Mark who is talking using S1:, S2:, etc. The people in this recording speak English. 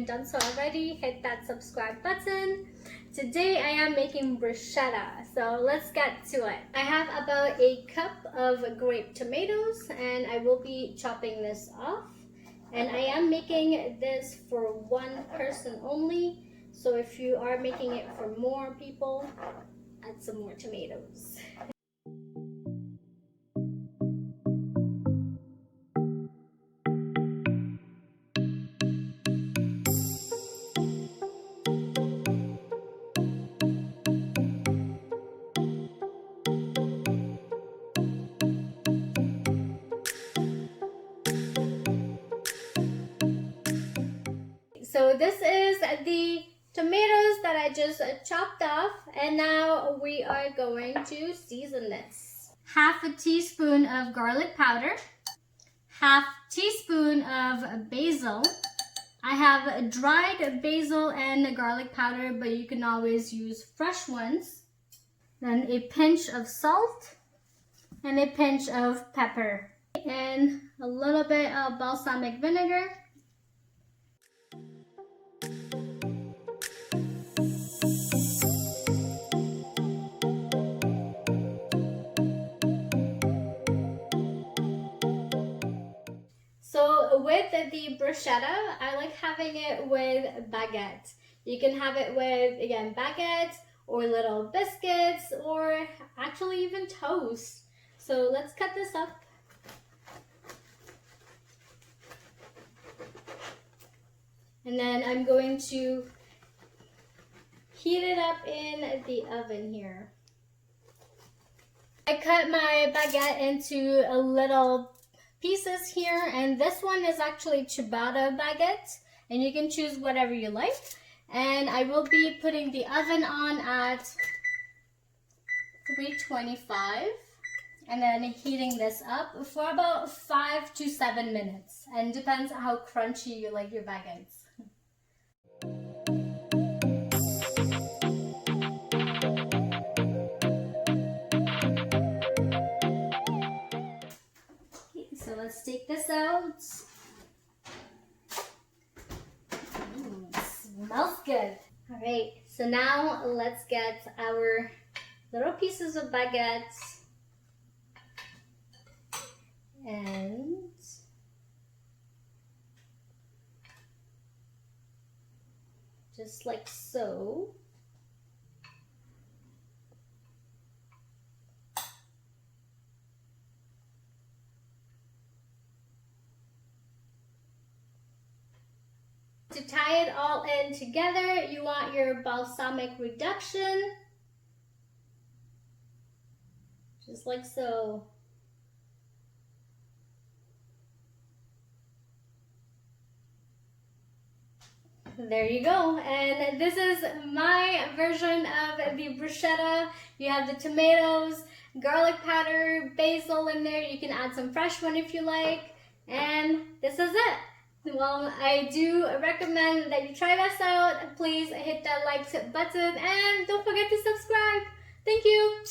S1: haven't done so already, hit that subscribe button. Today I am making bruschetta, so let's get to it. I have about a cup of grape tomatoes and I will be chopping this off. And I am making this for one person only, so if you are making it for more people, add some more tomatoes. So this is the tomatoes that I just chopped off, and now we are going to season this. Half a teaspoon of garlic powder, half teaspoon of basil. I have dried basil and garlic powder, but you can always use fresh ones. Then a pinch of salt and a pinch of pepper and a little bit of balsamic vinegar. So with the bruschetta, I like having it with baguette. You can have it with, again, baguette or little biscuits or actually even toast. So let's cut this up. And then I'm going to heat it up in the oven here. I cut my baguette into a little pieces here, and this one is actually ciabatta baguette, and you can choose whatever you like. And I will be putting the oven on at 325 and then heating this up for about 5 to 7 minutes, and depends on how crunchy you like your baguettes. So let's take this out. Ooh, smells good. All right, so now let's get our little pieces of baguettes and just like so. To tie it all in together, you want your balsamic reduction, just like so. There you go, and this is my version of the bruschetta. You have the tomatoes, garlic powder, basil in there. You can add some fresh one if you like, and this is it. Well, I do recommend that you try this out. Please hit that like button and don't forget to subscribe. Thank you.